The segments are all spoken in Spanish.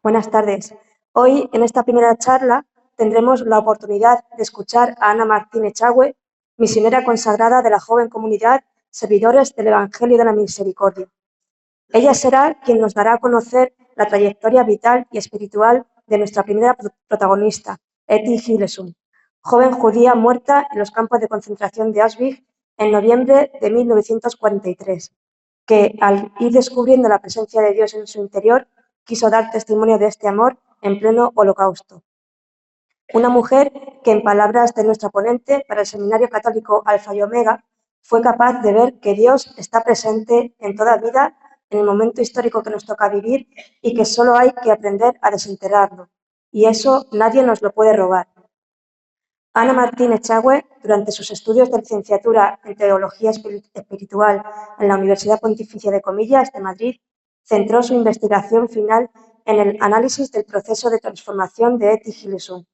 Buenas tardes. Hoy, en esta primera charla, tendremos la oportunidad de escuchar a Ana Martín Echagüe, misionera consagrada de la joven comunidad Servidores del Evangelio de la Misericordia. Ella será quien nos dará a conocer la trayectoria vital y espiritual de nuestra primera protagonista, Etty Hillesum, joven judía muerta en los campos de concentración de Auschwitz en noviembre de 1943, que al ir descubriendo la presencia de Dios en su interior, quiso dar testimonio de este amor en pleno Holocausto. Una mujer que, en palabras de nuestra ponente para el Seminario Católico Alfa y Omega, fue capaz de ver que Dios está presente en toda vida, en el momento histórico que nos toca vivir, y que solo hay que aprender a desenterrarlo. Y eso nadie nos lo puede robar. Ana Martín Echagüe, durante sus estudios de licenciatura en Teología Espiritual en la Universidad Pontificia de Comillas de Madrid, centró su investigación final en el análisis del proceso de transformación de Etty Hillesum,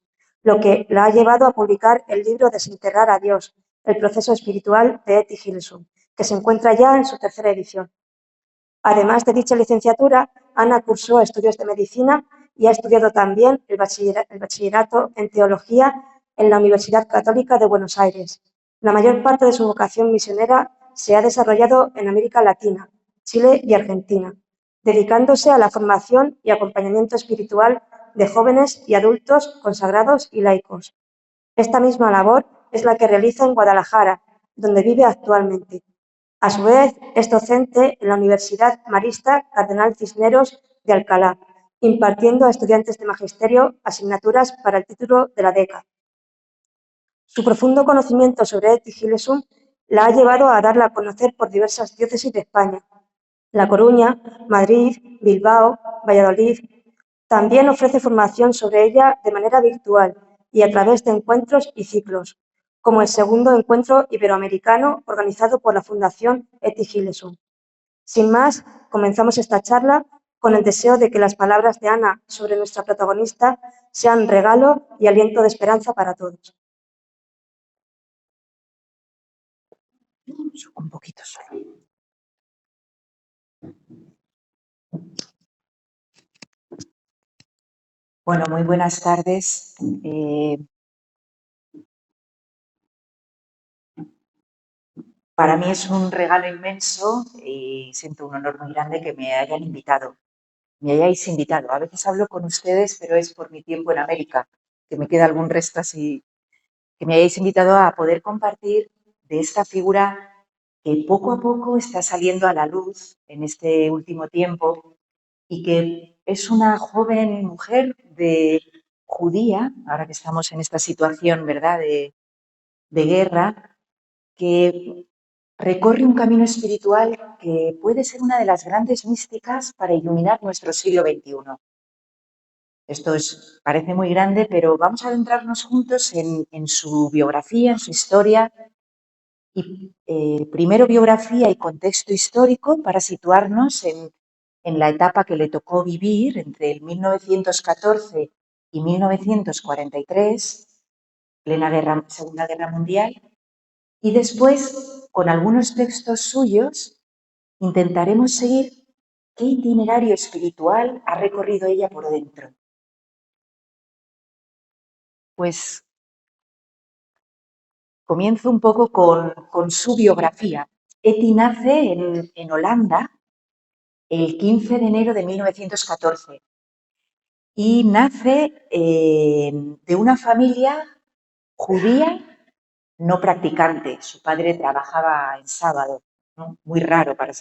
lo que la ha llevado a publicar el libro Desenterrar a Dios, el proceso espiritual de Etty Hillesum, que se encuentra ya en su tercera edición. Además de dicha licenciatura, Ana cursó estudios de medicina y ha estudiado también el bachillerato en teología en la Universidad Católica de Buenos Aires. La mayor parte de su vocación misionera se ha desarrollado en América Latina, Chile y Argentina, dedicándose a la formación y acompañamiento espiritual de jóvenes y adultos consagrados y laicos. Esta misma labor es la que realiza en Guadalajara, donde vive actualmente. A su vez, es docente en la Universidad Marista Cardenal Cisneros de Alcalá, impartiendo a estudiantes de magisterio asignaturas para el título de la DECA. Su profundo conocimiento sobre Etty Hillesum la ha llevado a darla a conocer por diversas diócesis de España: La Coruña, Madrid, Bilbao, Valladolid. También ofrece formación sobre ella de manera virtual y a través de encuentros y ciclos, como el segundo encuentro iberoamericano organizado por la Fundación Etty Hillesum. Sin más, comenzamos esta charla con el deseo de que las palabras de Ana sobre nuestra protagonista sean regalo y aliento de esperanza para todos. Un poquito solo. Bueno, muy buenas tardes. Para mí es un regalo inmenso y siento un honor muy grande que me hayáis invitado. A veces hablo con ustedes, pero es por mi tiempo en América, que me queda algún resto así, que me hayáis invitado a poder compartir de esta figura que poco a poco está saliendo a la luz en este último tiempo y que es una joven mujer judía, ahora que estamos en esta situación, ¿verdad?, de guerra, que recorre un camino espiritual que puede ser una de las grandes místicas para iluminar nuestro siglo XXI. Esto parece muy grande, pero vamos a adentrarnos juntos en su biografía, en su historia, y primero biografía y contexto histórico para situarnos en la etapa que le tocó vivir entre el 1914 y 1943, plena Segunda Guerra Mundial, y después, con algunos textos suyos, intentaremos seguir qué itinerario espiritual ha recorrido ella por dentro. Pues comienzo un poco con su biografía. Etty nace en Holanda el 15 de enero de 1914 y nace de una familia judía no practicante. Su padre trabajaba en sábado, ¿no? Muy raro para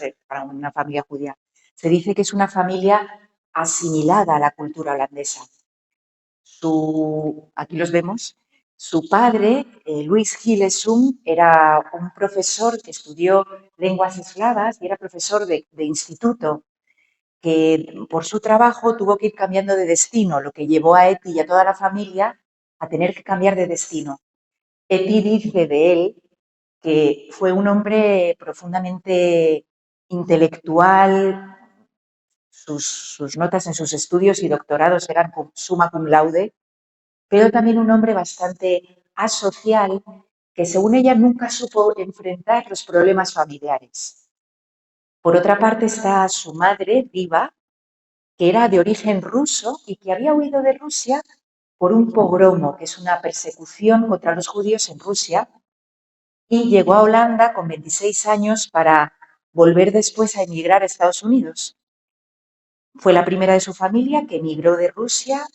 una familia judía. Se dice que es una familia asimilada a la cultura holandesa. Aquí los vemos. Su padre, Luis Hillesum, era un profesor que estudió lenguas eslavas y era profesor de instituto, que por su trabajo tuvo que ir cambiando de destino, lo que llevó a Etty y a toda la familia a tener que cambiar de destino. Etty dice de él que fue un hombre profundamente intelectual, sus notas en sus estudios y doctorados eran summa cum laude, pero también un hombre bastante asocial que, según ella, nunca supo enfrentar los problemas familiares. Por otra parte está su madre, viva, que era de origen ruso y que había huido de Rusia por un pogromo, que es una persecución contra los judíos en Rusia, y llegó a Holanda con 26 años para volver después a emigrar a Estados Unidos. Fue la primera de su familia que emigró de Rusia,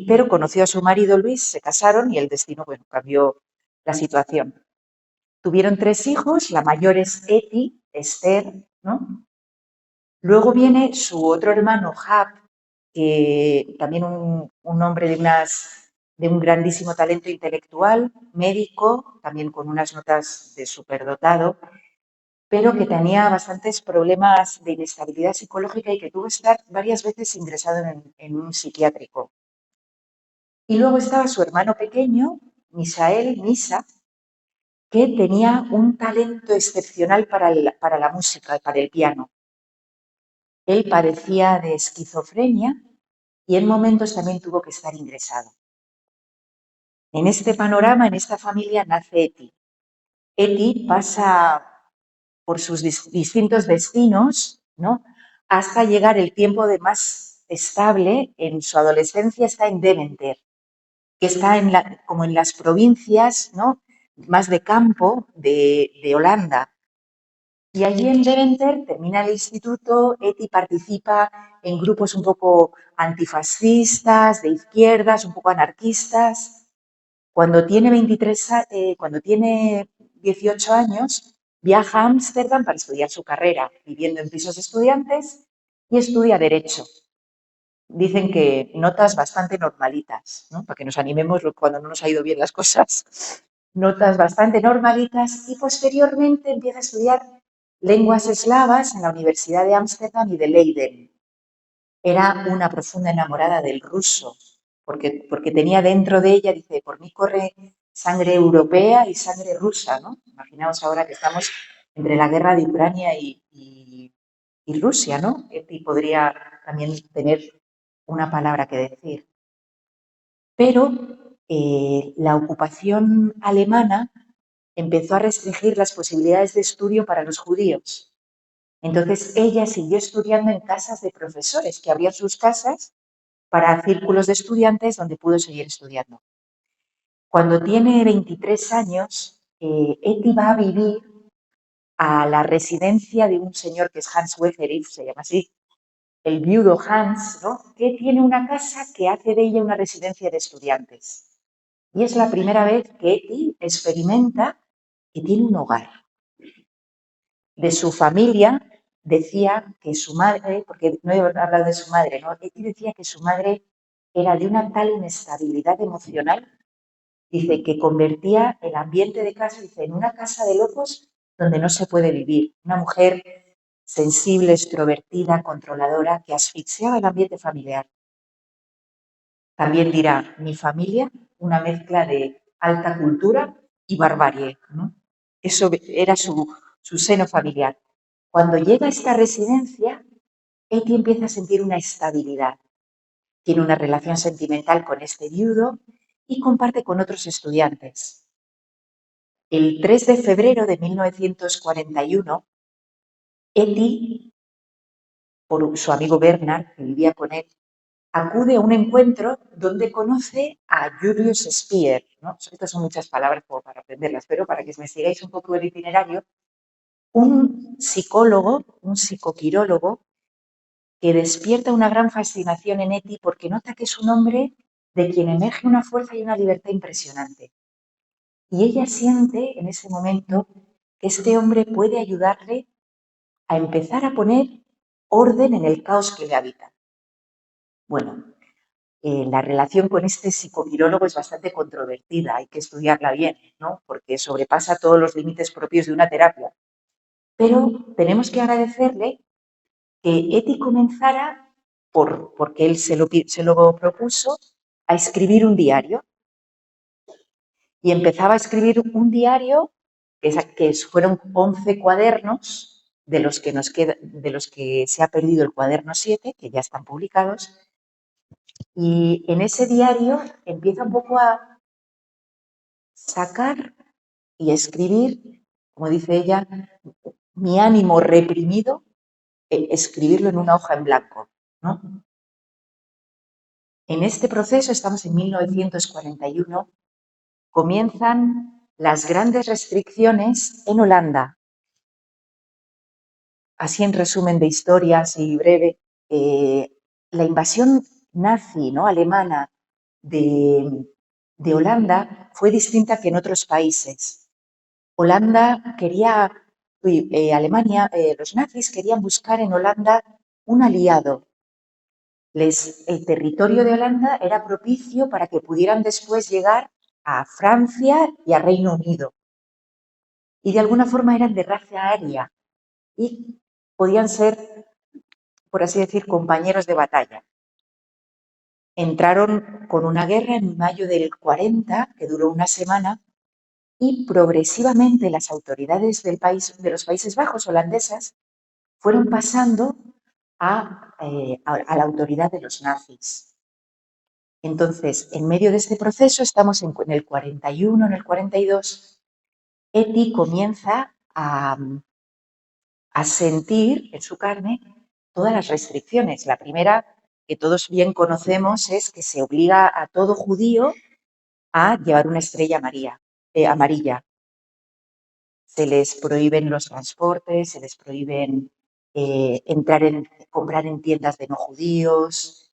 pero conoció a su marido Luis, se casaron y el destino, bueno, cambió la situación. Tuvieron 3 hijos, la mayor es Eti, Esther, ¿no? Luego viene su otro hermano, Hap, que también un hombre de un grandísimo talento intelectual, médico, también con unas notas de superdotado, pero que tenía bastantes problemas de inestabilidad psicológica y que tuvo que estar varias veces ingresado en un psiquiátrico. Y luego estaba su hermano pequeño, Misa, que tenía un talento excepcional para la música, para el piano. Él padecía de esquizofrenia y en momentos también tuvo que estar ingresado. En este panorama, en esta familia, nace Eti. Eti pasa por sus distintos destinos, ¿no? Hasta llegar el tiempo de más estable. En su adolescencia está en Deventer, que está como en las provincias, ¿no?, más de campo de Holanda. Y allí en Deventer termina el instituto, Eti participa en grupos un poco antifascistas, de izquierdas, un poco anarquistas. Cuando tiene 18 años, viaja a Ámsterdam para estudiar su carrera, viviendo en pisos de estudiantes, y estudia Derecho. Dicen que notas bastante normalitas, ¿no?, para que nos animemos cuando no nos ha ido bien las cosas. Notas bastante normalitas y posteriormente empieza a estudiar lenguas eslavas en la Universidad de Ámsterdam y de Leiden. Era una profunda enamorada del ruso, porque tenía dentro de ella, dice, por mí corre sangre europea y sangre rusa, ¿no? Imaginaos ahora que estamos entre la guerra de Ucrania y Rusia, ¿no? Y podría también tener una palabra que decir. Pero la ocupación alemana empezó a restringir las posibilidades de estudio para los judíos. Entonces ella siguió estudiando en casas de profesores que abrían sus casas para círculos de estudiantes donde pudo seguir estudiando. Cuando tiene 23 años, Eti va a vivir a la residencia de un señor que es Hans Wegerif, se llama así, el viudo Hans, ¿no?, que tiene una casa que hace de ella una residencia de estudiantes. Y es la primera vez que Eti experimenta que tiene un hogar. De su familia decía que su madre, porque no he hablado de su madre, ¿no?, Eti decía que su madre era de una tal inestabilidad emocional, dice, que convertía el ambiente de casa, dice, en una casa de locos donde no se puede vivir. Una mujer sensible, extrovertida, controladora, que asfixiaba el ambiente familiar. También dirá, mi familia, una mezcla de alta cultura y barbarie, ¿no? Eso era su seno familiar. Cuando llega a esta residencia, Eti empieza a sentir una estabilidad. Tiene una relación sentimental con este viudo y comparte con otros estudiantes. El 3 de febrero de 1941, Eti, por su amigo Bernard, que vivía con él, acude a un encuentro donde conoce a Julius Speer, ¿no? Estas son muchas palabras como para aprenderlas, pero para que me sigáis un poco el itinerario, un psicólogo, un psicoquirólogo, que despierta una gran fascinación en Eti porque nota que es un hombre de quien emerge una fuerza y una libertad impresionante. Y ella siente en ese momento que este hombre puede ayudarle a empezar a poner orden en el caos que le habita. Bueno, la relación con este psicoquirólogo es bastante controvertida, hay que estudiarla bien, ¿no?, porque sobrepasa todos los límites propios de una terapia. Pero tenemos que agradecerle que Eti comenzara, porque él se lo propuso, a escribir un diario. Y empezaba a escribir un diario que fueron 11 cuadernos, de los que se ha perdido el cuaderno 7, que ya están publicados. Y en ese diario empieza un poco a sacar y escribir, como dice ella, mi ánimo reprimido, escribirlo en una hoja en blanco. ¿no? En este proceso, estamos en 1941, comienzan las grandes restricciones en Holanda. Así, en resumen de historia, así breve, la invasión nazi, ¿no?, alemana de Holanda fue distinta que en otros países. Holanda quería, Alemania, los nazis querían buscar en Holanda un aliado. El territorio de Holanda era propicio para que pudieran después llegar a Francia y a Reino Unido. Y de alguna forma eran de raza aria y podían ser, por así decir, compañeros de batalla. Entraron con una guerra en mayo del 40, que duró una semana, y progresivamente las autoridades de los Países Bajos holandesas fueron pasando a la autoridad de los nazis. Entonces, en medio de este proceso, estamos en el 41, en el 42, Eti comienza a sentir en su carne todas las restricciones. La primera, que todos bien conocemos, es que se obliga a todo judío a llevar una estrella amarilla. Se les prohíben los transportes, se les prohíben comprar en tiendas de no judíos,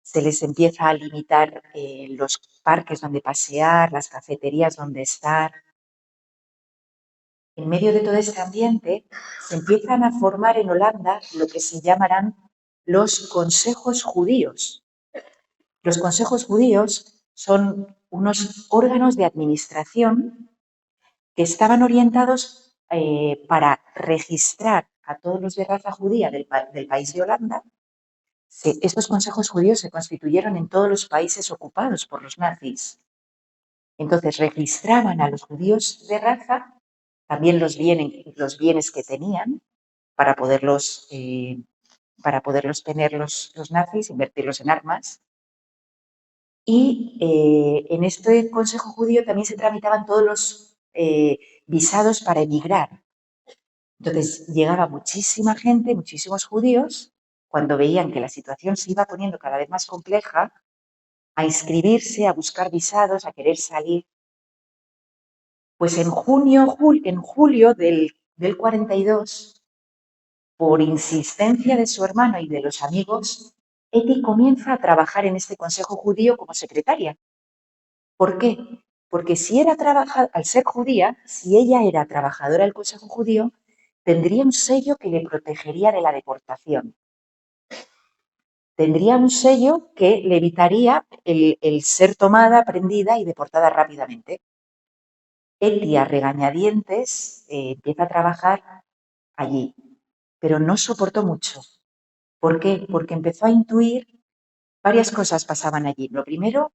se les empieza a limitar los parques donde pasear, las cafeterías donde estar. En medio de todo este ambiente se empiezan a formar en Holanda lo que se llamarán los consejos judíos. Los consejos judíos son unos órganos de administración que estaban orientados para registrar a todos los de raza judía del país de Holanda. Estos consejos judíos se constituyeron en todos los países ocupados por los nazis. Entonces registraban a los judíos de raza, también los bienes que tenían, para poderlos tener los nazis, invertirlos en armas. Y en este Consejo Judío también se tramitaban todos los visados para emigrar. Entonces llegaba muchísima gente, muchísimos judíos, cuando veían que la situación se iba poniendo cada vez más compleja, a inscribirse, a buscar visados, a querer salir. Pues en julio del 42, por insistencia de su hermano y de los amigos, Eti comienza a trabajar en este Consejo Judío como secretaria. ¿Por qué? Porque al ser judía, si ella era trabajadora del Consejo Judío, tendría un sello que le protegería de la deportación. Tendría un sello que le evitaría el ser tomada, prendida y deportada rápidamente. Eti, a regañadientes, empieza a trabajar allí, pero no soportó mucho. ¿Por qué? Porque empezó a intuir varias cosas pasaban allí. Lo primero,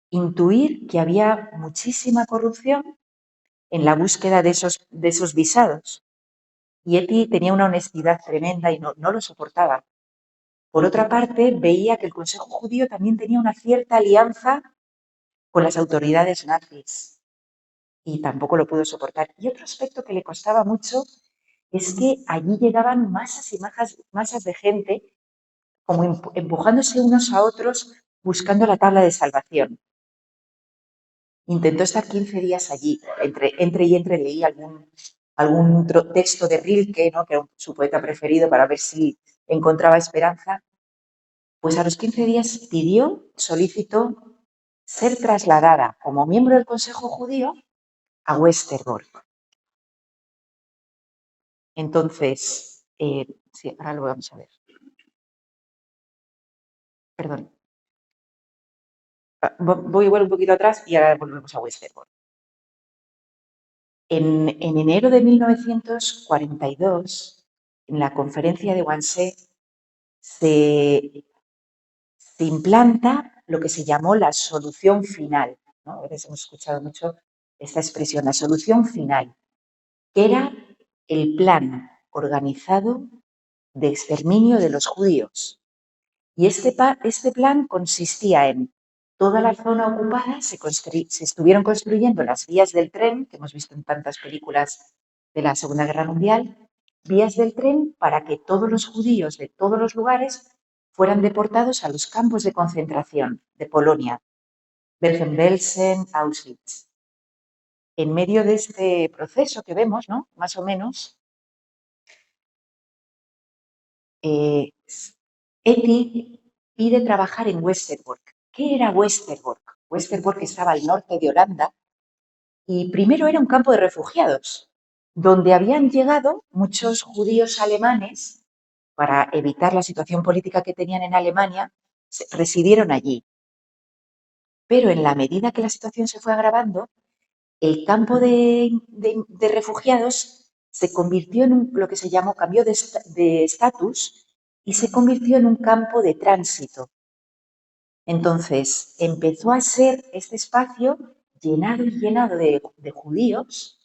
intuir que había muchísima corrupción en la búsqueda de esos visados. Y Eti tenía una honestidad tremenda y no lo soportaba. Por otra parte, veía que el Consejo Judío también tenía una cierta alianza con las autoridades nazis y tampoco lo pudo soportar. Y otro aspecto que le costaba mucho es que allí llegaban masas y masas de gente como empujándose unos a otros buscando la tabla de salvación. Intentó estar 15 días allí, entre leí algún texto de Rilke, ¿no?, que era su poeta preferido, para ver si encontraba esperanza. Pues a los 15 días solicitó ser trasladada como miembro del Consejo Judío a Westerbork. Entonces, sí, ahora lo vamos a ver. Perdón. Voy igual un poquito atrás y ahora volvemos a Westerbork. En enero de 1942, en la conferencia de Wannsee, se implanta lo que se llamó la solución final, ¿no? A veces hemos escuchado mucho esta expresión, la solución final, que era el plan organizado de exterminio de los judíos. Y este plan consistía en toda la zona ocupada, se estuvieron construyendo las vías del tren, que hemos visto en tantas películas de la Segunda Guerra Mundial, vías del tren para que todos los judíos de todos los lugares fueran deportados a los campos de concentración de Polonia, Bergen-Belsen, Auschwitz. En medio de este proceso que vemos, ¿no? Más o menos, Etty pide trabajar en Westerbork. ¿Qué era Westerbork? Westerbork estaba al norte de Holanda y primero era un campo de refugiados, donde habían llegado muchos judíos alemanes para evitar la situación política que tenían en Alemania, residieron allí. Pero en la medida que la situación se fue agravando, el campo de refugiados se convirtió en lo que se llamó cambio de estatus y se convirtió en un campo de tránsito. Entonces, empezó a ser este espacio llenado y llenado de judíos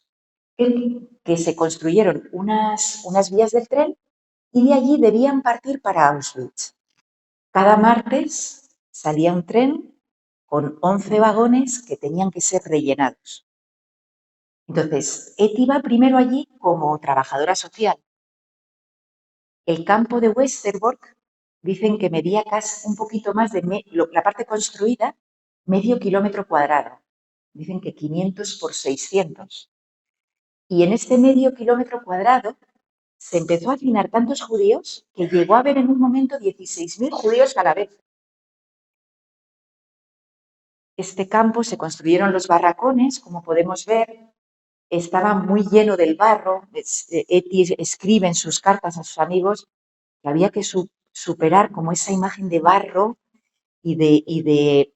que se construyeron unas vías del tren y de allí debían partir para Auschwitz. Cada martes salía un tren con 11 vagones que tenían que ser rellenados. Entonces, Etty va primero allí como trabajadora social. El campo de Westerbork dicen que medía casi un poquito más de la parte construida, medio kilómetro cuadrado. Dicen que 500 por 600. Y en este medio kilómetro cuadrado se empezó a hacinar tantos judíos que llegó a haber en un momento 16.000 judíos a la vez. Este campo se construyeron los barracones, como podemos ver, estaba muy lleno del barro. Etty escribe en sus cartas a sus amigos que había que superar como esa imagen de barro y de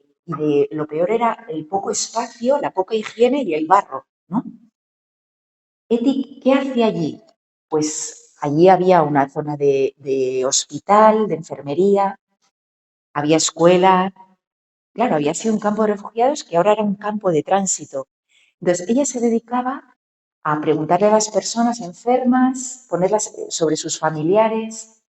lo peor era el poco espacio, la poca higiene y el barro, ¿no? Etty, ¿qué hace allí? Pues allí había una zona de hospital, de enfermería, había escuela. Claro, había sido un campo de refugiados que ahora era un campo de tránsito. Entonces, ella se dedicaba a preguntarle a las personas enfermas, ponerlas sobre sus familiares,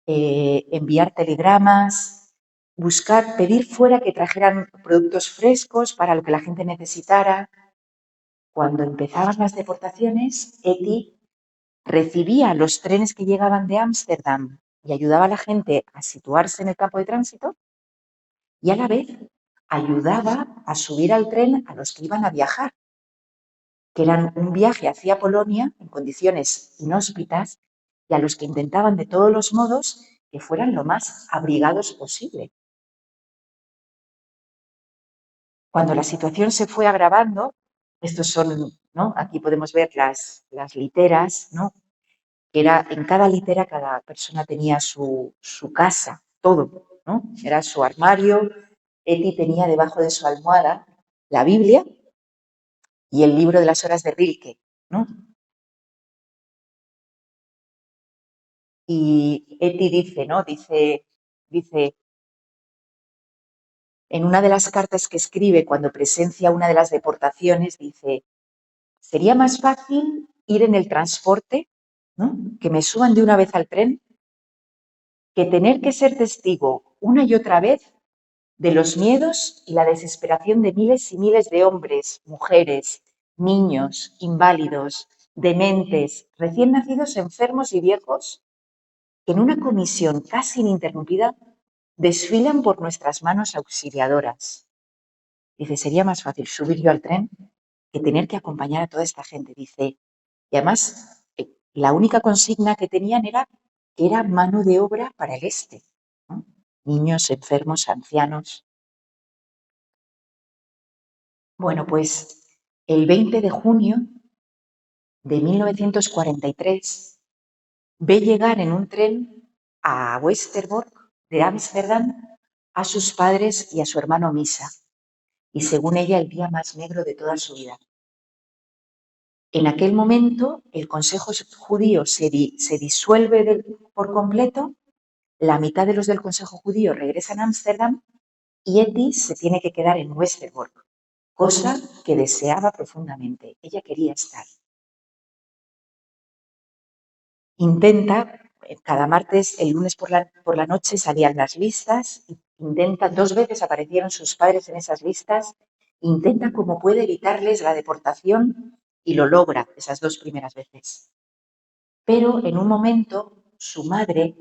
enviar telegramas, buscar, pedir fuera que trajeran productos frescos para lo que la gente necesitara. Cuando empezaban las deportaciones, Etty recibía los trenes que llegaban de Ámsterdam y ayudaba a la gente a situarse en el campo de tránsito y a la vez ayudaba a subir al tren a los que iban a viajar, que eran un viaje hacia Polonia en condiciones inhóspitas y a los que intentaban de todos los modos que fueran lo más abrigados posible. Cuando la situación se fue agravando, estos son, ¿no? Aquí podemos ver las literas, ¿no? Que era, en cada litera cada persona tenía su casa, todo, ¿no? Era su armario. Etty tenía debajo de su almohada la Biblia y el libro de las horas de Rilke, ¿no? Y Etty dice, ¿no? Dice, en una de las cartas que escribe cuando presencia una de las deportaciones, dice, sería más fácil ir en el transporte, ¿no? Que me suban de una vez al tren, que tener que ser testigo una y otra vez de los miedos y la desesperación de miles y miles de hombres, mujeres, niños, inválidos, dementes, recién nacidos, enfermos y viejos, que en una comisión casi ininterrumpida desfilan por nuestras manos auxiliadoras. Dice, sería más fácil subir yo al tren que tener que acompañar a toda esta gente. Dice, y además, la única consigna que tenían era que era mano de obra para el este, ¿no? Niños, enfermos, ancianos. Bueno, pues el 20 de junio de 1943 ve llegar en un tren a Westerbork de Ámsterdam a sus padres y a su hermano Misa, y según ella el día más negro de toda su vida. En aquel momento el Consejo Judío se disuelve por completo, la mitad de los del Consejo Judío regresan a Ámsterdam y Etty se tiene que quedar en Westerbork, cosa que deseaba profundamente. Ella quería estar. Intenta, cada martes, el lunes por la noche salían las listas, intenta, 2 veces aparecieron sus padres en esas listas, intenta como puede evitarles la deportación y lo logra esas 2 primeras veces. Pero en un momento su madre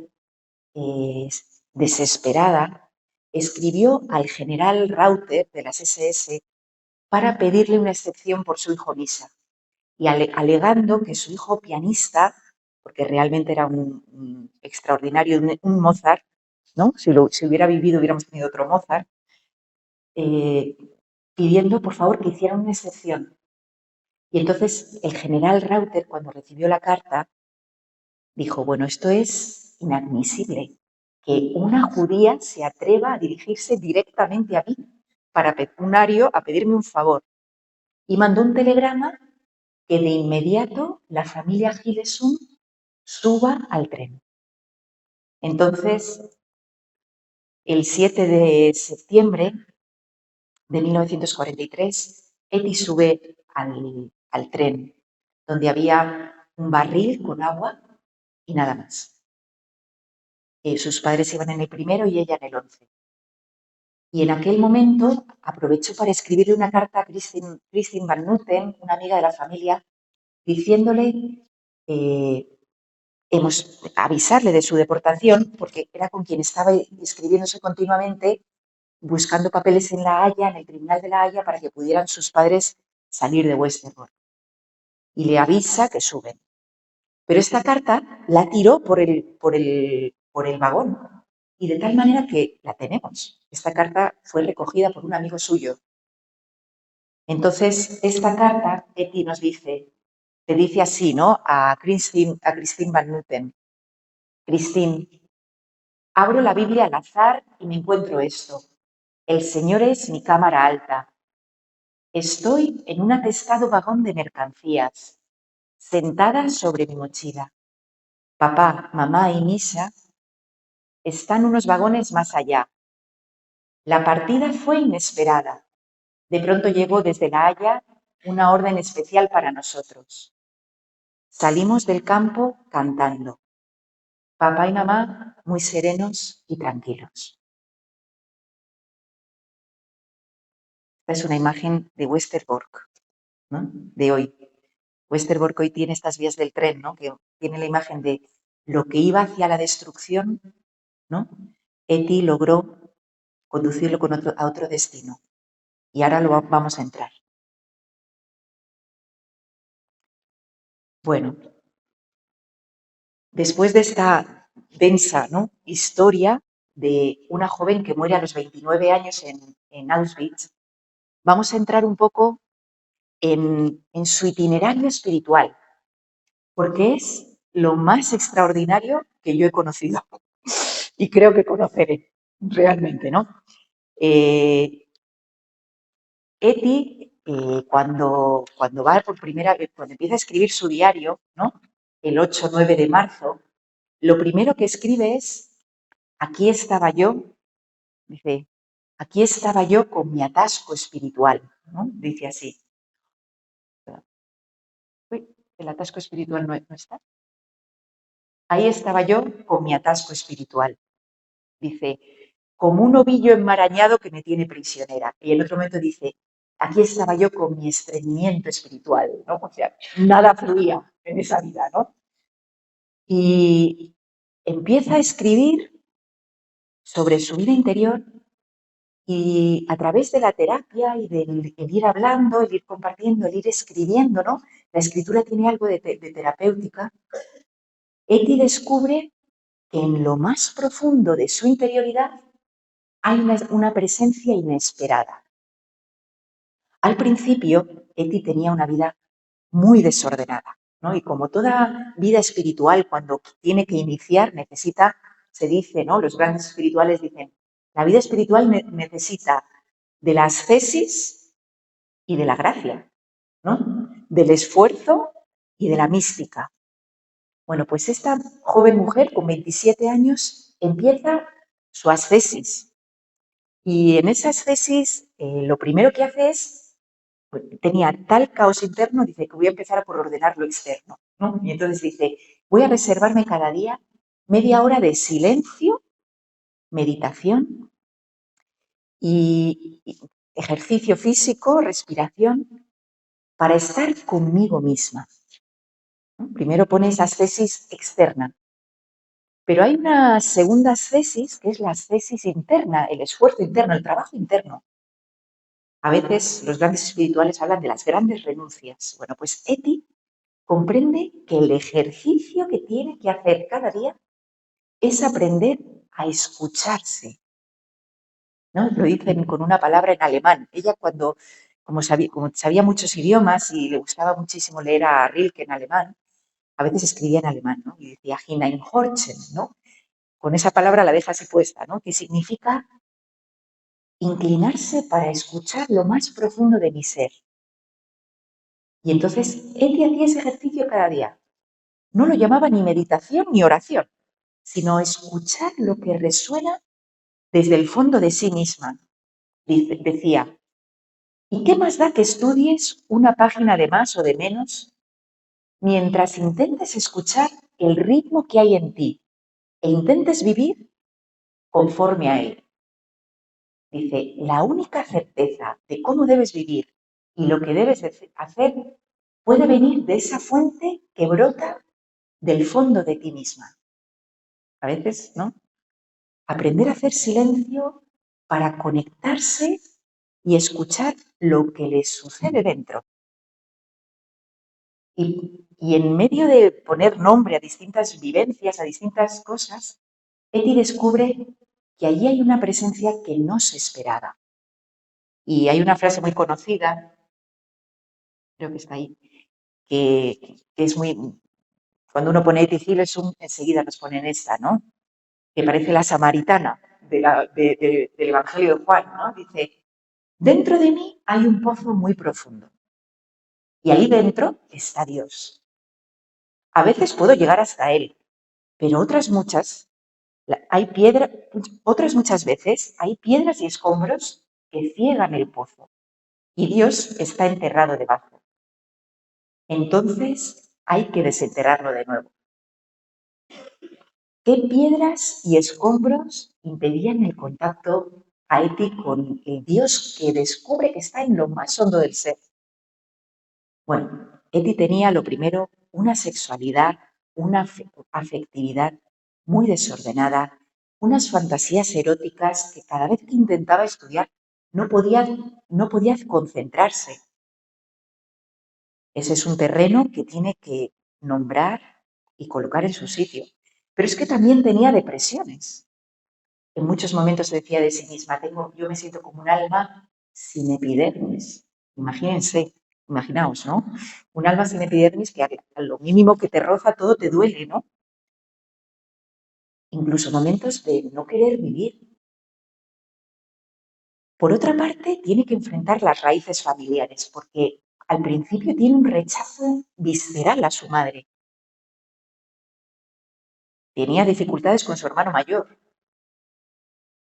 desesperada, escribió al general Rauter de las SS para pedirle una excepción por su hijo Misa y alegando que su hijo pianista, porque realmente era un extraordinario, un Mozart, ¿no? Si hubiera vivido hubiéramos tenido otro Mozart, pidiendo por favor que hicieran una excepción. Y entonces el general Rauter, cuando recibió la carta, dijo, bueno, esto es inadmisible, que una judía se atreva a dirigirse directamente a mí para pecunario a pedirme un favor. Y mandó un telegrama que de inmediato la familia Gilesum suba al tren. Entonces, el 7 de septiembre de 1943, Eti sube al tren, donde había un barril con agua y nada más. Sus padres iban en el primero y ella en el 11. Y en aquel momento aprovechó para escribirle una carta a Christine Van Nutten, una amiga de la familia, diciéndole, avisarle de su deportación, porque era con quien estaba escribiéndose continuamente, buscando papeles en La Haya, en el Tribunal de La Haya, para que pudieran sus padres salir de Westerbork. Y le avisa que suben. Pero esta carta la tiró por el vagón. Y de tal manera que la tenemos. Esta carta fue recogida por un amigo suyo. Entonces, esta carta, Eti nos dice, te dice así, ¿no? A Christine Van Nutten. Christine, abro la Biblia al azar y me encuentro esto. El Señor es mi cámara alta. Estoy en un atestado vagón de mercancías, sentada sobre mi mochila. Papá, mamá y Misa están unos vagones más allá. La partida fue inesperada. De pronto llegó desde La Haya una orden especial para nosotros. Salimos del campo cantando. Papá y mamá muy serenos y tranquilos. Esta es una imagen de Westerbork, ¿no? De hoy. Westerbork hoy tiene estas vías del tren, ¿no? Que tiene la imagen de lo que iba hacia la destrucción, ¿no? Eti logró conducirlo a otro destino. Y ahora lo vamos a entrar. Bueno, después de esta densa, ¿no?, historia de una joven que muere a los 29 años en Auschwitz, vamos a entrar un poco en su itinerario espiritual, porque es lo más extraordinario que yo he conocido y creo que conoceré realmente, ¿no? Eti, cuando va por primera vez, cuando empieza a escribir su diario, ¿no?, el 8-9 de marzo, lo primero que escribe es, aquí estaba yo, dice, aquí estaba yo con mi atasco espiritual, ¿no? Dice así. Uy, el atasco espiritual no está. Ahí estaba yo con mi atasco espiritual. Dice, como un ovillo enmarañado que me tiene prisionera. Y en otro momento dice, aquí estaba yo con mi estreñimiento espiritual, ¿no? O sea, nada fluía en esa vida, ¿no? Y empieza a escribir sobre su vida interior y a través de la terapia y del el ir hablando, el ir compartiendo, el ir escribiendo, ¿no? La escritura tiene algo de terapéutica. Eti descubre que en lo más profundo de su interioridad hay una presencia inesperada. Al principio, Eti tenía una vida muy desordenada, ¿no? Y como toda vida espiritual, cuando tiene que iniciar, necesita, se dice, ¿no? Los grandes espirituales dicen, la vida espiritual necesita de la ascesis y de la gracia, ¿no? Del esfuerzo y de la mística. Bueno, pues esta joven mujer con 27 años empieza su ascesis. Y en esa ascesis lo primero que hace es, pues, tenía tal caos interno, dice que voy a empezar por ordenar lo externo, ¿no? Y entonces dice, voy a reservarme cada día media hora de silencio, meditación y ejercicio físico, respiración, para estar conmigo misma, ¿no? Primero pone esa ascesis externa, Pero hay una segunda tesis, que es la tesis interna, el esfuerzo interno, el trabajo interno. A veces los grandes espirituales hablan de las grandes renuncias. Bueno, pues Eti comprende que el ejercicio que tiene que hacer cada día es aprender a escucharse, ¿no? Lo dicen con una palabra en alemán. Ella como sabía muchos idiomas y le gustaba muchísimo leer a Rilke en alemán, a veces escribía en alemán, ¿no? Y decía hineinhorchen, ¿no? Con esa palabra la deja así puesta, ¿no? Que significa inclinarse para escuchar lo más profundo de mi ser. Y entonces ella hacía ese ejercicio cada día. No lo llamaba ni meditación ni oración, sino escuchar lo que resuena desde el fondo de sí misma. Decía, ¿y qué más da que estudies una página de más o de menos mientras intentes escuchar el ritmo que hay en ti e intentes vivir conforme a él? Dice, la única certeza de cómo debes vivir y lo que debes hacer puede venir de esa fuente que brota del fondo de ti misma. A veces, ¿no? Aprender a hacer silencio para conectarse y escuchar lo que les sucede dentro. Y en medio de poner nombre a distintas vivencias, a distintas cosas, Eti descubre que allí hay una presencia que no se esperaba. Y hay una frase muy conocida, creo que está ahí, que es muy... Cuando uno pone Eti Hillesum, enseguida nos ponen esta, ¿no? Que parece la samaritana del Evangelio de Juan, ¿no? Dice, dentro de mí hay un pozo muy profundo y ahí dentro está Dios. A veces puedo llegar hasta Él, pero otras muchas veces hay piedras y escombros que ciegan el pozo y Dios está enterrado debajo. Entonces hay que desenterrarlo de nuevo. ¿Qué piedras y escombros impedían el contacto a Eti con el Dios que descubre que está en lo más hondo del ser? Bueno, Eti tenía lo primero una sexualidad, una afectividad muy desordenada, unas fantasías eróticas que cada vez que intentaba estudiar no podía concentrarse. Ese es un terreno que tiene que nombrar y colocar en su sitio. Pero es que también tenía depresiones. En muchos momentos decía de sí misma, yo me siento como un alma sin epidermis. Imaginaos, ¿no? Un alma sin epidermis que a lo mínimo que te roza todo te duele, ¿no? Incluso momentos de no querer vivir. Por otra parte, tiene que enfrentar las raíces familiares, porque al principio tiene un rechazo visceral a su madre. Tenía dificultades con su hermano mayor.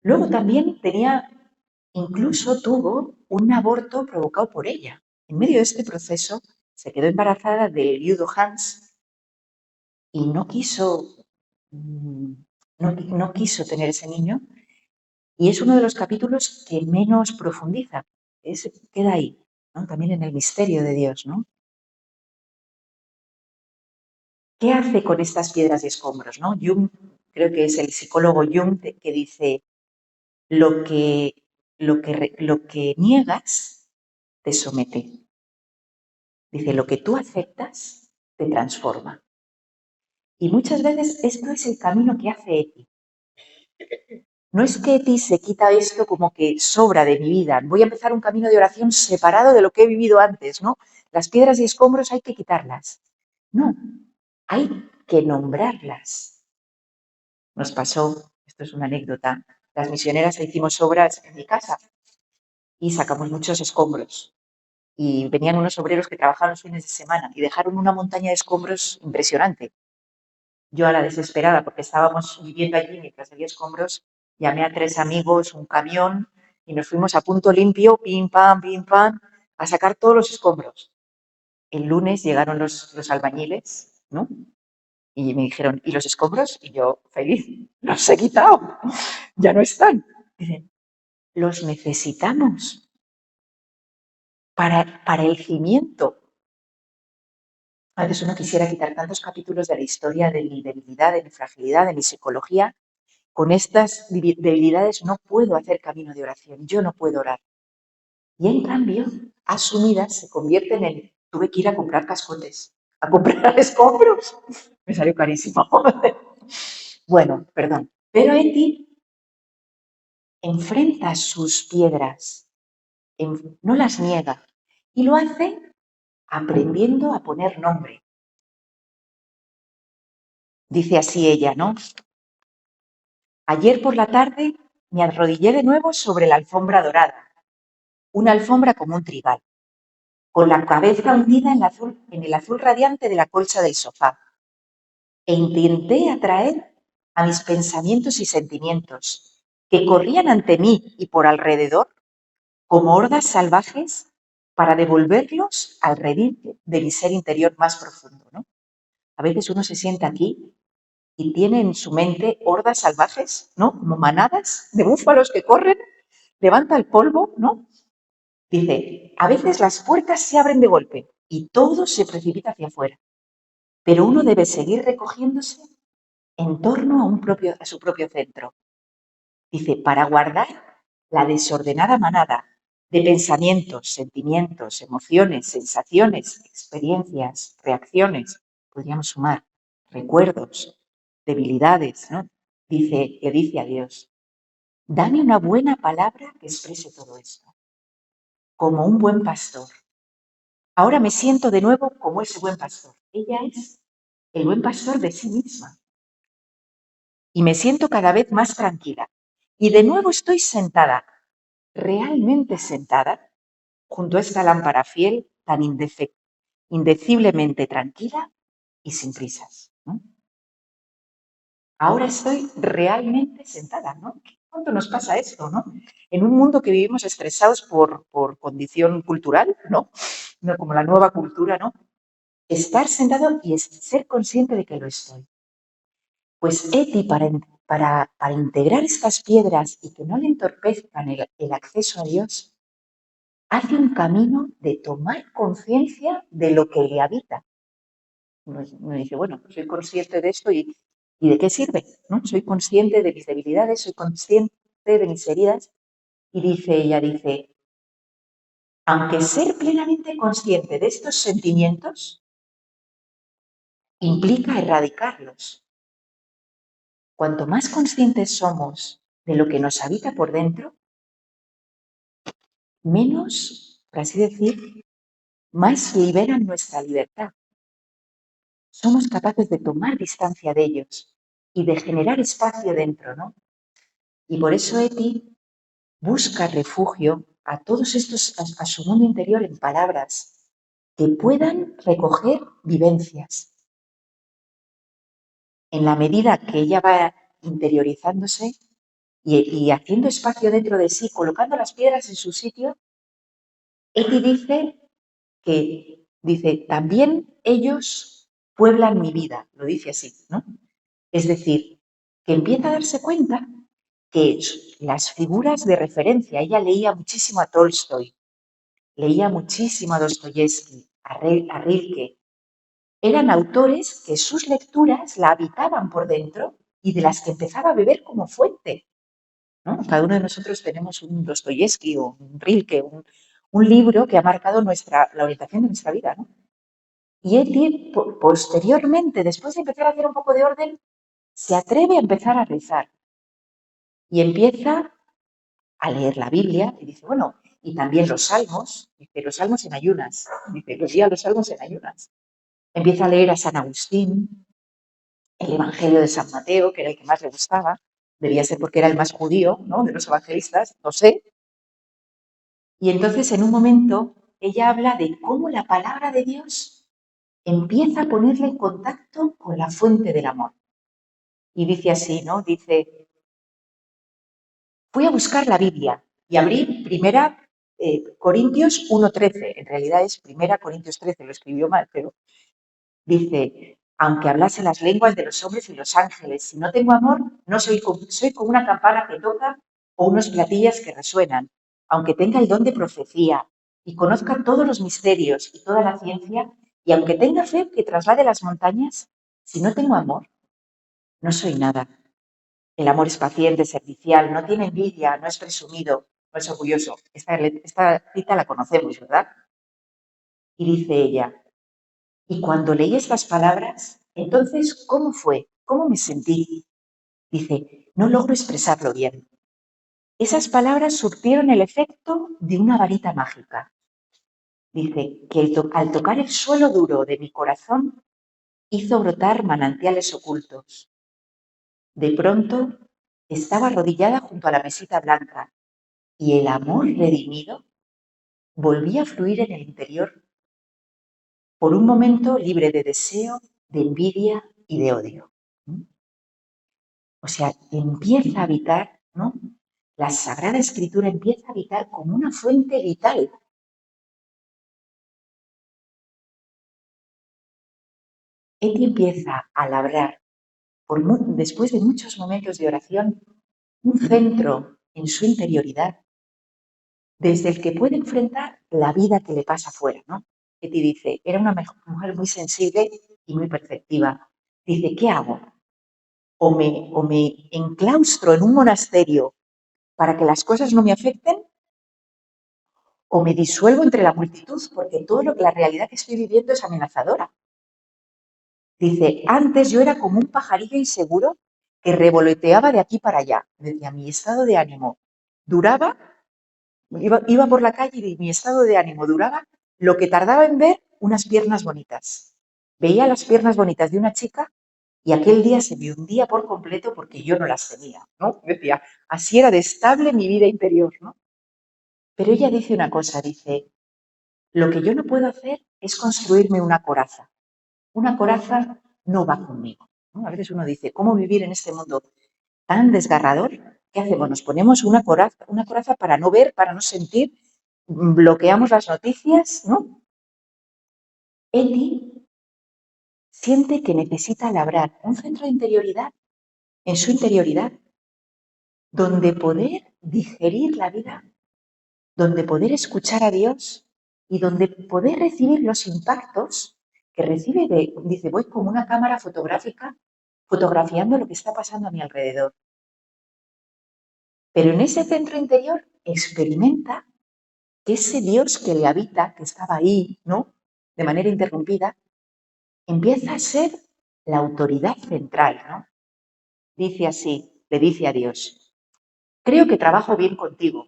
Luego también incluso tuvo un aborto provocado por ella. En medio de este proceso se quedó embarazada del viudo Hans y no quiso tener ese niño, y es uno de los capítulos que menos profundiza. Queda ahí, ¿no? También en el misterio de Dios, ¿no? ¿Qué hace con estas piedras y escombros, ¿no? Jung, creo que es el psicólogo Jung, que dice, lo que niegas te somete. Dice, lo que tú aceptas te transforma. Y muchas veces esto es el camino que hace Eti. No es que Eti se quita esto como que sobra de mi vida. Voy a empezar un camino de oración separado de lo que he vivido antes, ¿no? Las piedras y escombros hay que quitarlas. No, hay que nombrarlas. Nos pasó, esto es una anécdota, las misioneras hicimos obras en mi casa y sacamos muchos escombros. Y venían unos obreros que trabajaban los fines de semana y dejaron una montaña de escombros impresionante. Yo a la desesperada, porque estábamos viviendo allí mientras había escombros, llamé a 3 amigos, un camión, y nos fuimos a punto limpio, pim, pam, a sacar todos los escombros. El lunes llegaron los albañiles, ¿no? Y me dijeron, ¿y los escombros? Y yo, feliz, los he quitado, ya no están. Dicen, los necesitamos para el cimiento. A veces uno quisiera quitar tantos capítulos de la historia de mi debilidad, de mi fragilidad, de mi psicología. Con estas debilidades no puedo hacer camino de oración, yo no puedo orar. Y en cambio, asumidas se convierten en, tuve que ir a comprar cascotes, a comprar escombros. Me salió carísimo. Bueno, perdón. Pero Eti enfrenta sus piedras, no las niega, y lo hace aprendiendo a poner nombre. Dice así ella, ¿no? Ayer por la tarde me arrodillé de nuevo sobre la alfombra dorada, una alfombra como un trigal, con la cabeza hundida en el azul radiante de la colcha del sofá, e intenté atraer a mis pensamientos y sentimientos, que corrían ante mí y por alrededor, como hordas salvajes, para devolverlos al redil de mi ser interior más profundo, ¿no? A veces uno se sienta aquí y tiene en su mente hordas salvajes, ¿no? Como manadas de búfalos que corren, levanta el polvo, ¿no? Dice, a veces las puertas se abren de golpe y todo se precipita hacia afuera, pero uno debe seguir recogiéndose en torno a su propio centro. Dice, para guardar la desordenada manada de pensamientos, sentimientos, emociones, sensaciones, experiencias, reacciones, podríamos sumar recuerdos, debilidades, ¿no? Le dice a Dios, dame una buena palabra que exprese todo esto, como un buen pastor. Ahora me siento de nuevo como ese buen pastor. Ella es el buen pastor de sí misma. Y me siento cada vez más tranquila. Y de nuevo estoy sentada, realmente sentada, junto a esta lámpara fiel tan indeciblemente tranquila y sin prisas, ¿no? Ahora estoy realmente sentada, ¿no? ¿Cuánto nos pasa esto, no? En un mundo que vivimos estresados por condición cultural, ¿no? No como la nueva cultura, ¿no? Estar sentado y ser consciente de que lo estoy. Pues Eti, para integrar estas piedras y que no le entorpezcan el acceso a Dios, hace un camino de tomar conciencia de lo que le habita. Me dice, bueno, soy consciente de esto y ¿de qué sirve? ¿No? Soy consciente de mis debilidades, soy consciente de mis heridas. Y ella dice, aunque ser plenamente consciente de estos sentimientos implica erradicarlos. Cuanto más conscientes somos de lo que nos habita por dentro, menos, por así decir, más liberan nuestra libertad. Somos capaces de tomar distancia de ellos y de generar espacio dentro, ¿no? Y por eso Eti busca refugio a todos estos, a su mundo interior en palabras que puedan recoger vivencias. En la medida que ella va interiorizándose y haciendo espacio dentro de sí, colocando las piedras en su sitio, Eti dice, también ellos pueblan mi vida, lo dice así, ¿no? Es decir, que empieza a darse cuenta que las figuras de referencia, ella leía muchísimo a Tolstoy, leía muchísimo a Dostoyevsky, a Rilke, eran autores que sus lecturas la habitaban por dentro y de las que empezaba a beber como fuente, ¿no? Cada uno de nosotros tenemos un Dostoyevsky o un Rilke, un libro que ha marcado la orientación de nuestra vida, ¿no? Y Eti, posteriormente, después de empezar a hacer un poco de orden, se atreve a empezar a rezar y empieza a leer la Biblia y dice, bueno, y también los salmos, dice, los salmos en ayunas, dice, los salmos en ayunas. Empieza a leer a San Agustín, el Evangelio de San Mateo, que era el que más le gustaba, debía ser porque era el más judío, ¿no?, de los evangelistas, no sé. Y entonces, en un momento, ella habla de cómo la palabra de Dios empieza a ponerle en contacto con la fuente del amor. Y dice así, ¿no? Dice, fui a buscar la Biblia y abrí primera Corintios 1:13. En realidad es primera Corintios 13, lo escribió mal, pero dice, aunque hablase las lenguas de los hombres y los ángeles, si no tengo amor, no soy como una campana que toca o unos platillas que resuenan. Aunque tenga el don de profecía y conozca todos los misterios y toda la ciencia, Y aunque tenga fe que traslade las montañas, si no tengo amor, no soy nada. El amor es paciente, servicial, no tiene envidia, no es presumido, no es orgulloso. Esta cita la conocemos, ¿verdad? Y dice ella, y cuando leí estas palabras, entonces, ¿cómo fue? ¿Cómo me sentí? Dice, no logro expresarlo bien. Esas palabras surtieron el efecto de una varita mágica. Dice que al tocar el suelo duro de mi corazón, hizo brotar manantiales ocultos. De pronto, estaba arrodillada junto a la mesita blanca y el amor redimido volvía a fluir en el interior, por un momento libre de deseo, de envidia y de odio. O sea, empieza a habitar, ¿no? La Sagrada Escritura empieza a habitar como una fuente vital. Ella empieza a labrar, después de muchos momentos de oración, un centro en su interioridad desde el que puede enfrentar la vida que le pasa afuera, ¿no? Eti dice, era una mujer muy sensible y muy perceptiva. Dice, ¿qué hago? O me enclaustro en un monasterio para que las cosas no me afecten, o me disuelvo entre la multitud porque la realidad que estoy viviendo es amenazadora. Dice, antes yo era como un pajarillo inseguro que revoloteaba de aquí para allá. Decía, mi estado de ánimo duraba, iba por la calle y mi estado de ánimo duraba lo que tardaba en ver unas piernas bonitas. Veía las piernas bonitas de una chica y aquel día se me hundía por completo porque yo no las tenía, ¿no? Decía, así era de estable mi vida interior, ¿no? Pero ella dice una cosa, dice, lo que yo no puedo hacer es construirme una coraza. Una coraza no va conmigo, ¿no? A veces uno dice, ¿cómo vivir en este mundo tan desgarrador? ¿Qué hacemos? Nos ponemos una coraza para no ver, para no sentir, bloqueamos las noticias, ¿no? Eti siente que necesita labrar un centro de interioridad, en su interioridad, donde poder digerir la vida, donde poder escuchar a Dios y donde poder recibir los impactos que recibe dice, voy como una cámara fotográfica fotografiando lo que está pasando a mi alrededor. Pero en ese centro interior experimenta que ese Dios que le habita, que estaba ahí, ¿no? De manera interrumpida, empieza a ser la autoridad central, ¿no? Dice así, le dice a Dios, creo que trabajo bien contigo,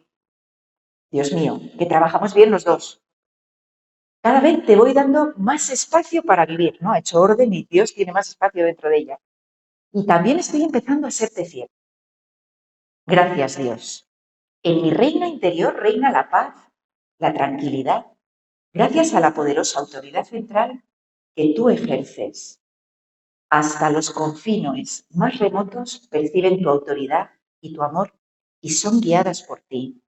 Dios mío, que trabajamos bien los dos. Cada vez te voy dando más espacio para vivir, ¿no? Ha hecho orden y Dios tiene más espacio dentro de ella. Y también estoy empezando a serte fiel. Gracias, Dios. En mi reino interior reina la paz, la tranquilidad, gracias a la poderosa autoridad central que tú ejerces. Hasta los confines más remotos perciben tu autoridad y tu amor y son guiadas por ti,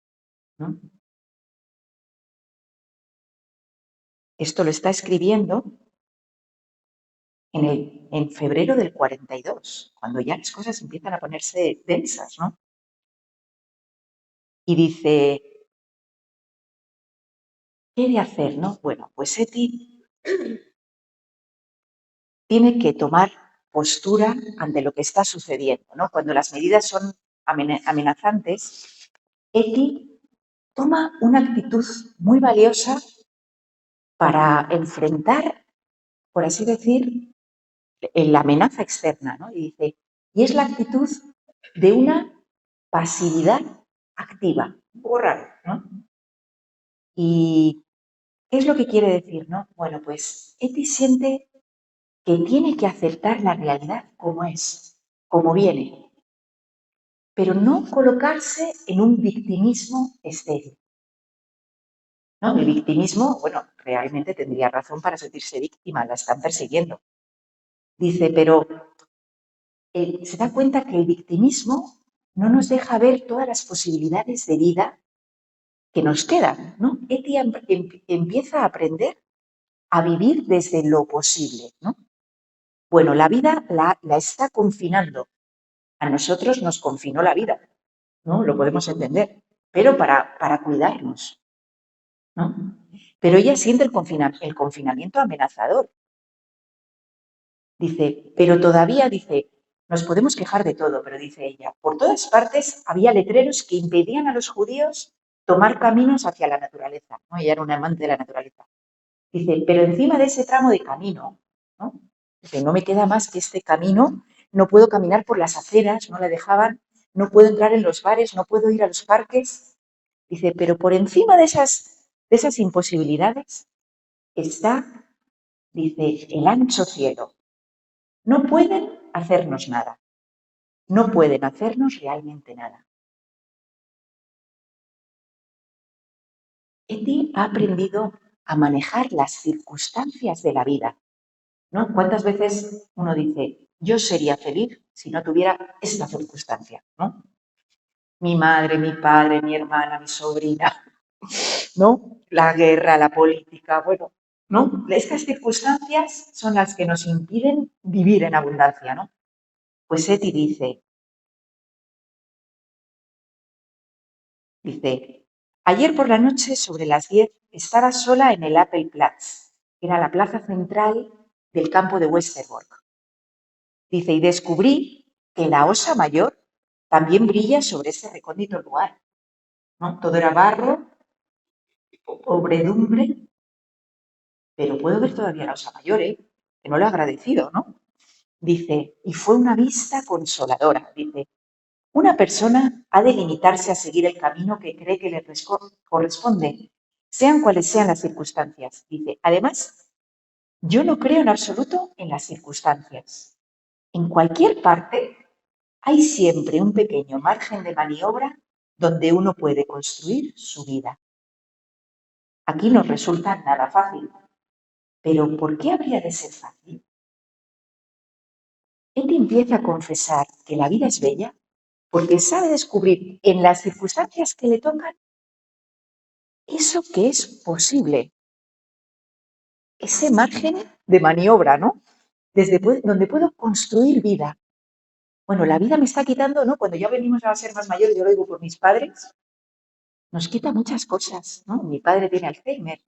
¿no? Esto lo está escribiendo en febrero del 42, cuando ya las cosas empiezan a ponerse densas, ¿no? Y dice, ¿qué he de hacer, no? Bueno, pues Eti tiene que tomar postura ante lo que está sucediendo, ¿no? Cuando las medidas son amenazantes, Eti toma una actitud muy valiosa para enfrentar, por así decir, la amenaza externa, ¿no? Y dice, y es la actitud de una pasividad activa, un poco raro, ¿no? ¿Y qué es lo que quiere decir, no? Bueno, pues Eti siente que tiene que aceptar la realidad como es, como viene, pero no colocarse en un victimismo estéril, ¿no? El victimismo, bueno, realmente tendría razón para sentirse víctima, la están persiguiendo. Dice, pero se da cuenta que el victimismo no nos deja ver todas las posibilidades de vida que nos quedan, ¿no? Eti empieza a aprender a vivir desde lo posible, ¿no? Bueno, la vida la está confinando. A nosotros nos confinó la vida, ¿no? Lo podemos entender, pero para cuidarnos, ¿no? Pero ella siente el confinamiento amenazador. Dice, pero todavía, dice, nos podemos quejar de todo, pero dice ella, por todas partes había letreros que impedían a los judíos tomar caminos hacia la naturaleza, ¿no? Ella era una amante de la naturaleza. Dice, pero encima de ese tramo de camino, ¿no? Dice, no me queda más que este camino, no puedo caminar por las aceras, no la dejaban, no puedo entrar en los bares, no puedo ir a los parques. Dice, pero por encima de esas imposibilidades está, dice, el ancho cielo. No pueden hacernos nada, no pueden hacernos realmente nada. Eti ha aprendido a manejar las circunstancias de la vida, ¿no? ¿Cuántas veces uno dice, yo sería feliz si no tuviera esta circunstancia, ¿no? Mi madre, mi padre, mi hermana, mi sobrina, ¿no? La guerra, la política, bueno, ¿no? Estas circunstancias son las que nos impiden vivir en abundancia, ¿no? Pues Eti dice, ayer por la noche sobre las 10 estaba sola en el Appelplatz, que era la plaza central del campo de Westerbork. Dice, y descubrí que la osa mayor también brilla sobre ese recóndito lugar, ¿no? Todo era barro, pobredumbre, pero puedo ver todavía la osa mayor, ¿eh? Que no lo he agradecido, ¿no? Dice, y fue una vista consoladora. Dice, una persona ha de limitarse a seguir el camino que cree que le corresponde, sean cuales sean las circunstancias. Dice, además, yo no creo en absoluto en las circunstancias. En cualquier parte hay siempre un pequeño margen de maniobra donde uno puede construir su vida. Aquí no resulta nada fácil, pero ¿por qué habría de ser fácil? Él empieza a confesar que la vida es bella porque sabe descubrir en las circunstancias que le tocan eso que es posible, ese margen de maniobra, ¿no? Desde donde puedo construir vida. Bueno, la vida me está quitando, ¿no? Cuando ya venimos a ser más mayores, yo lo digo por mis padres, nos quita muchas cosas, ¿no? Mi padre tiene Alzheimer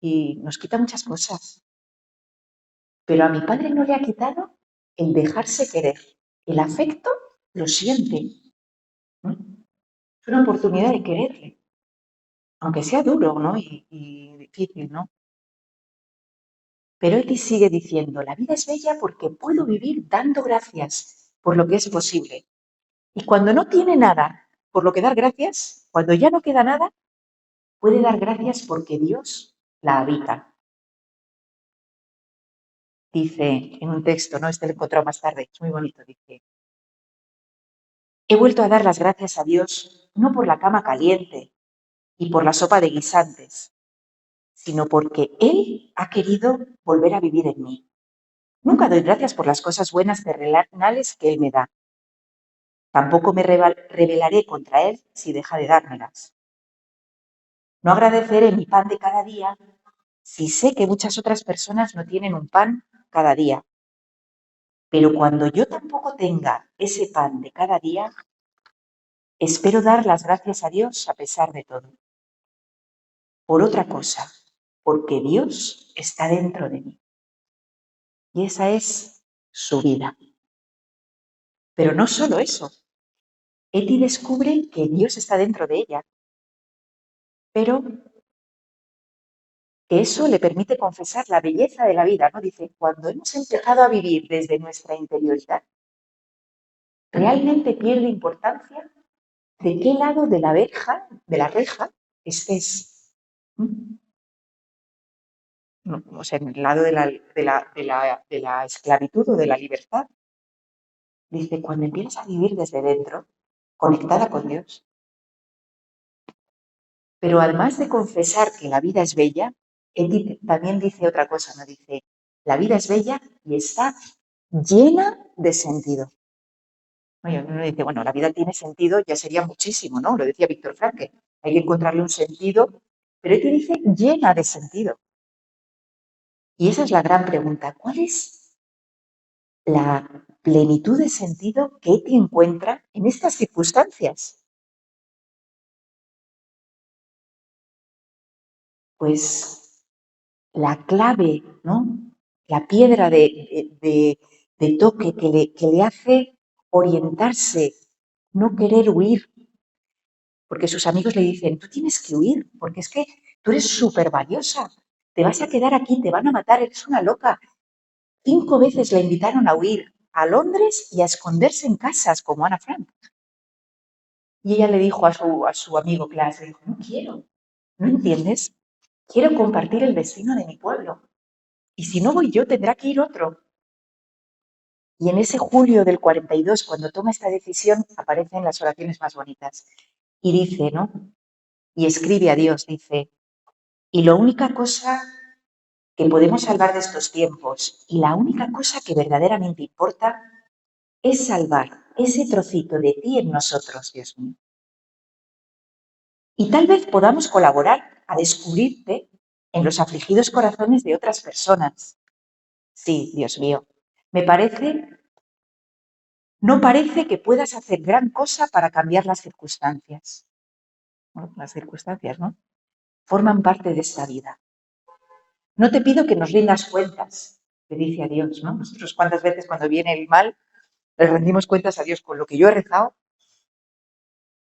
y nos quita muchas cosas. Pero a mi padre no le ha quitado el dejarse querer. El afecto lo siente, ¿no? Es una oportunidad de quererle, aunque sea duro, ¿no? Y difícil, ¿no? Pero Eti sigue diciendo, la vida es bella porque puedo vivir dando gracias por lo que es posible. Y cuando no tiene nada por lo que dar gracias, cuando ya no queda nada, puede dar gracias porque Dios la habita. Dice en un texto, ¿no? Este lo he encontrado más tarde, es muy bonito, dice, he vuelto a dar las gracias a Dios no por la cama caliente y por la sopa de guisantes, sino porque Él ha querido volver a vivir en mí. Nunca doy gracias por las cosas buenas terrenales que Él me da. Tampoco me rebelaré contra Él si deja de dármelas. No agradeceré mi pan de cada día si sé que muchas otras personas no tienen un pan cada día. Pero cuando yo tampoco tenga ese pan de cada día, espero dar las gracias a Dios a pesar de todo. Por otra cosa, porque Dios está dentro de mí. Y esa es su vida. Pero no solo eso. Eti descubre que Dios está dentro de ella, pero que eso le permite confesar la belleza de la vida, ¿no? Dice, cuando hemos empezado a vivir desde nuestra interioridad, realmente pierde importancia de qué lado de la reja, estés. O sea, en el lado de la esclavitud o de la libertad. Dice, cuando empiezas a vivir desde dentro, conectada con Dios. Pero además de confesar que la vida es bella, él también dice otra cosa, ¿no? Dice, la vida es bella y está llena de sentido. Oye, uno dice, bueno, la vida tiene sentido, ya sería muchísimo, ¿no? Lo decía Víctor Frankel, hay que encontrarle un sentido, pero él te dice llena de sentido. Y esa es la gran pregunta, ¿cuál es la plenitud de sentido que te encuentra en estas circunstancias? pues la clave, ¿no? La piedra de toque que le hace orientarse, no querer huir, porque sus amigos le dicen, tú tienes que huir, porque es que tú eres súper valiosa, te vas a quedar aquí, te van a matar, eres una loca. 5 veces la invitaron a huir a Londres y a esconderse en casas como Ana Frank. Y ella le dijo a su amigo Klaas, le dijo, no quiero, ¿no entiendes? Quiero compartir el destino de mi pueblo. Y si no voy yo, tendrá que ir otro. Y en ese julio del 42, cuando toma esta decisión, aparecen las oraciones más bonitas. Y dice, ¿no? Y escribe a Dios, dice, y la única cosa que podemos salvar de estos tiempos y la única cosa que verdaderamente importa es salvar ese trocito de ti en nosotros, Dios mío. Y tal vez podamos colaborar a descubrirte en los afligidos corazones de otras personas. Sí, Dios mío, no parece que puedas hacer gran cosa para cambiar las circunstancias. Bueno, las circunstancias, ¿no? Forman parte de esta vida. No te pido que nos rindas cuentas, le dice a Dios, ¿no? Nosotros cuántas veces cuando viene el mal le rendimos cuentas a Dios con lo que yo he rezado.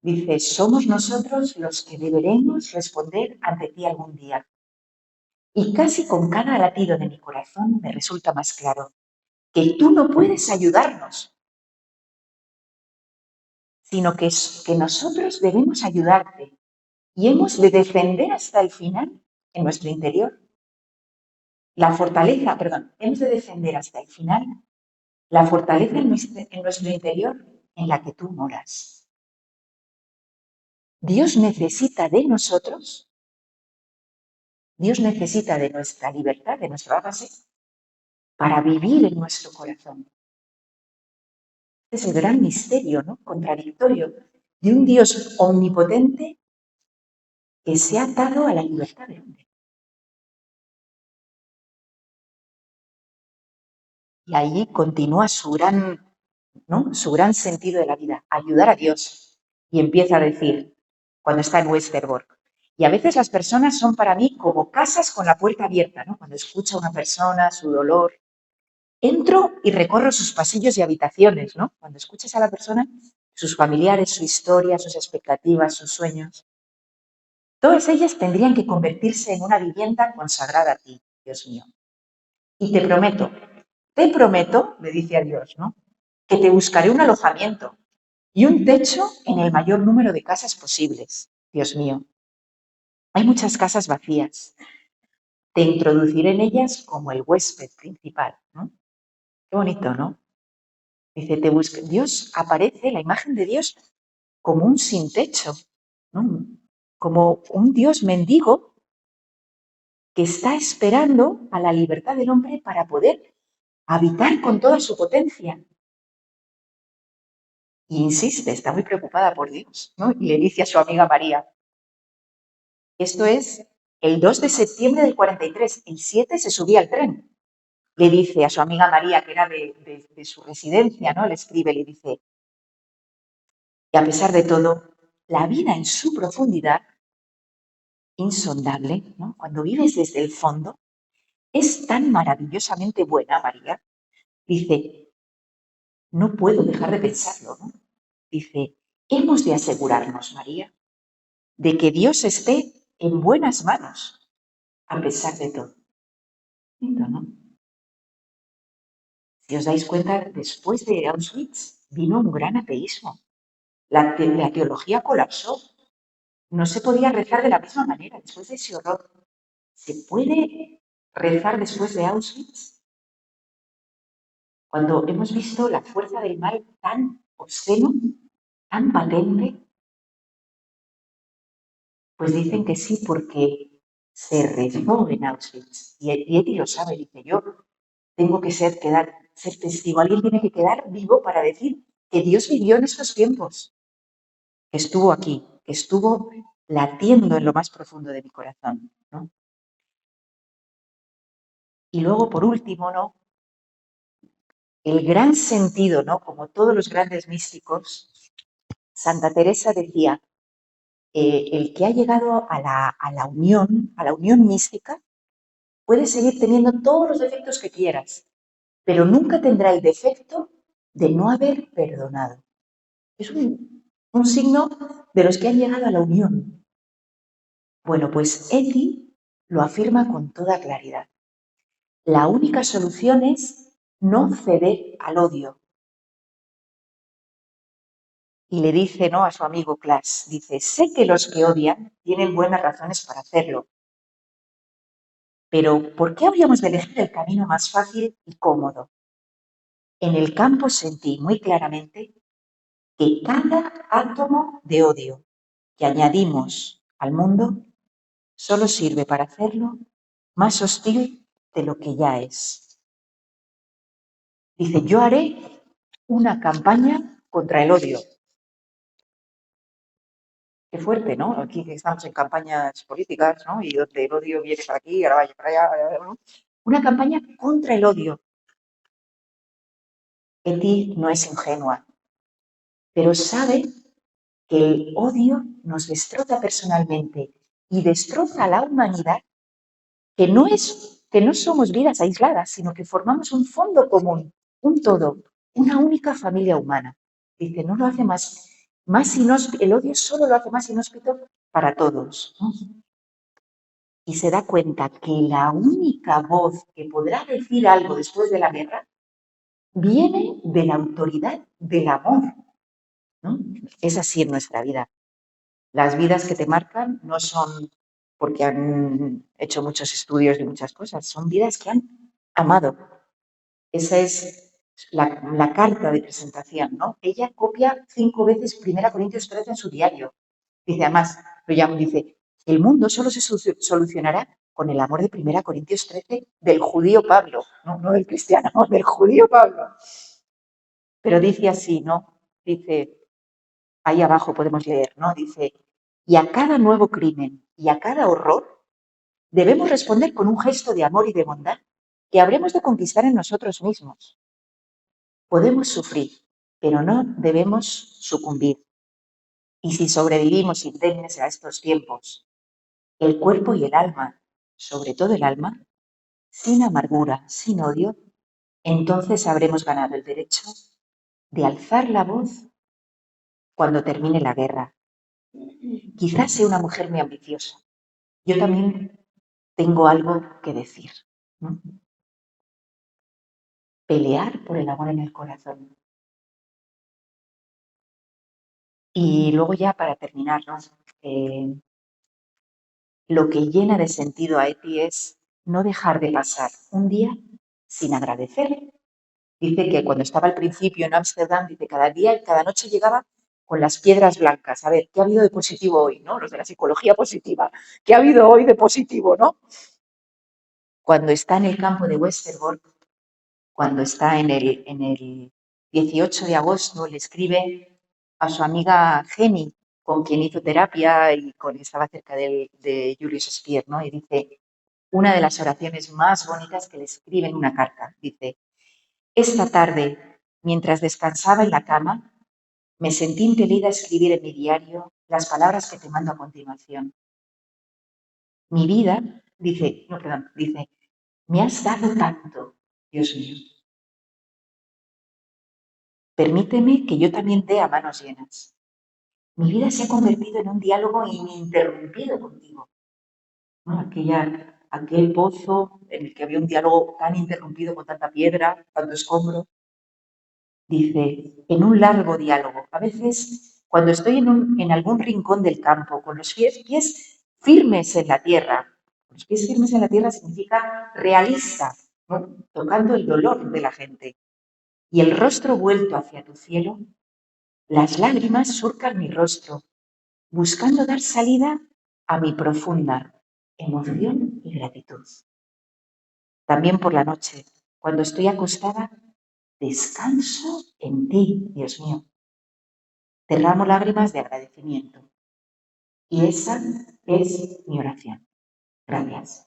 Dice, somos nosotros los que deberemos responder ante ti algún día. Y casi con cada latido de mi corazón me resulta más claro que tú no puedes ayudarnos, sino que nosotros debemos ayudarte y hemos de defender hasta el final en nuestro interior. Hemos de defender hasta el final la fortaleza en nuestro interior en la que tú moras. Dios necesita de nosotros, Dios necesita de nuestra libertad, de nuestro hágase, para vivir en nuestro corazón. Este es el gran misterio, ¿no? Contradictorio de un Dios omnipotente que se ha atado a la libertad del hombre. Y ahí continúa su gran sentido de la vida, ayudar a Dios. Y empieza a decir, cuando está en Westerbork, y a veces las personas son para mí como casas con la puerta abierta, ¿no? Cuando escucho a una persona, su dolor, entro y recorro sus pasillos y habitaciones, ¿no? Cuando escuchas a la persona, sus familiares, su historia, sus expectativas, sus sueños, todas ellas tendrían que convertirse en una vivienda consagrada a ti, Dios mío. Y te prometo, le dice a Dios, ¿no? Que te buscaré un alojamiento y un techo en el mayor número de casas posibles, Dios mío. Hay muchas casas vacías. Te introduciré en ellas como el huésped principal, ¿no? Qué bonito, ¿no? Dice, Dios aparece, la imagen de Dios, como un sin techo, ¿no? Como un Dios mendigo que está esperando a la libertad del hombre para poder habitar con toda su potencia. Y insiste, está muy preocupada por Dios, ¿no? Y le dice a su amiga María, esto es el 2 de septiembre del 43, el 7 se subía al tren. Le dice a su amiga María, que era de su residencia, ¿no? Le escribe, le dice, y a pesar de todo, la vida en su profundidad, insondable, ¿no? Cuando vives desde el fondo, es tan maravillosamente buena, María. Dice, no puedo dejar de pensarlo, ¿no? Dice, hemos de asegurarnos, María, de que Dios esté en buenas manos, a pesar de todo. Lindo, ¿no? Si os dais cuenta, después de Auschwitz vino un gran ateísmo. La teología colapsó. No se podía rezar de la misma manera después de ese horror. ¿Se puede rezar después de Auschwitz? Cuando hemos visto la fuerza del mal tan obsceno, tan patente, pues dicen que sí, porque se rezó en Auschwitz. Y Eti lo sabe, dice, yo tengo que ser testigo. Alguien tiene que quedar vivo para decir que Dios vivió en estos tiempos, que estuvo aquí, que estuvo latiendo en lo más profundo de mi corazón, ¿no? Y luego, por último, ¿no? El gran sentido, ¿no? Como todos los grandes místicos, Santa Teresa decía, el que ha llegado a la unión mística, puede seguir teniendo todos los defectos que quieras, pero nunca tendrá el defecto de no haber perdonado. Es un signo de los que han llegado a la unión. Bueno, pues Eti lo afirma con toda claridad. La única solución es no ceder al odio. Y le dice, ¿no?, a su amigo Klaas, dice, sé que los que odian tienen buenas razones para hacerlo, pero ¿por qué habríamos de elegir el camino más fácil y cómodo? En el campo sentí muy claramente que cada átomo de odio que añadimos al mundo solo sirve para hacerlo más hostil de lo que ya es. Dice, yo haré una campaña contra el odio. Qué fuerte, ¿no? Aquí que estamos en campañas políticas, ¿no? Y donde el odio viene para aquí, ahora vaya para allá, ¿no? Una campaña contra el odio. Eti no es ingenua, pero sabe que el odio nos destroza personalmente y destroza a la humanidad, que no somos vidas aisladas, sino que formamos un fondo común, un todo, una única familia humana. Dice, no lo hace más inhóspito, el odio solo lo hace más inhóspito para todos, ¿no? Y se da cuenta que la única voz que podrá decir algo después de la guerra viene de la autoridad del amor, ¿no? Es así en nuestra vida. Las vidas que te marcan no son porque han hecho muchos estudios de muchas cosas, son vidas que han amado. Esa es la carta de presentación, ¿no? Ella copia 5 veces 1 Corintios 13 en su diario. Dice, además, lo llamo, dice, el mundo solo se solucionará con el amor de 1 Corintios 13 del judío Pablo, no del cristiano, del judío Pablo. Pero dice así, ¿no? Dice, ahí abajo podemos leer, ¿no? Dice, y a cada nuevo crimen y a cada horror debemos responder con un gesto de amor y de bondad que habremos de conquistar en nosotros mismos. Podemos sufrir, pero no debemos sucumbir. Y si sobrevivimos indemnes a estos tiempos, el cuerpo y el alma, sobre todo el alma, sin amargura, sin odio, entonces habremos ganado el derecho de alzar la voz cuando termine la guerra. Quizás sea una mujer muy ambiciosa. Yo también tengo algo que decir, ¿no? Pelear por el amor en el corazón. Y luego ya para terminar, ¿no? Lo que llena de sentido a Eti es no dejar de pasar un día sin agradecer. Dice que cuando estaba al principio en Ámsterdam, dice cada día, cada noche llegaba con las piedras blancas. A ver, ¿qué ha habido de positivo hoy, no? Los de la psicología positiva. ¿Qué ha habido hoy de positivo, no? Cuando está en el campo de Westerbork, cuando está en el 18 de agosto, le escribe a su amiga Jenny, con quien hizo terapia y con estaba cerca de Julius Speer, ¿no? Y dice, una de las oraciones más bonitas que le escribe en una carta, dice, esta tarde, mientras descansaba en la cama, me sentí impelida a escribir en mi diario las palabras que te mando a continuación. Mi vida, dice, no, perdón, dice, me has dado tanto, Dios mío. Permíteme que yo también dé a manos llenas. Mi vida se ha convertido en un diálogo ininterrumpido contigo. ¿No? Aquel pozo en el que había un diálogo tan interrumpido con tanta piedra, tanto escombro. Dice, en un largo diálogo. A veces, cuando estoy en algún rincón del campo, con los pies firmes en la tierra, los pies firmes en la tierra significa realista, ¿no? Tocando el dolor de la gente, y el rostro vuelto hacia tu cielo, las lágrimas surcan mi rostro, buscando dar salida a mi profunda emoción y gratitud. También por la noche, cuando estoy acostada, descanso en ti, Dios mío. Derramo lágrimas de agradecimiento. Y esa es mi oración. Gracias.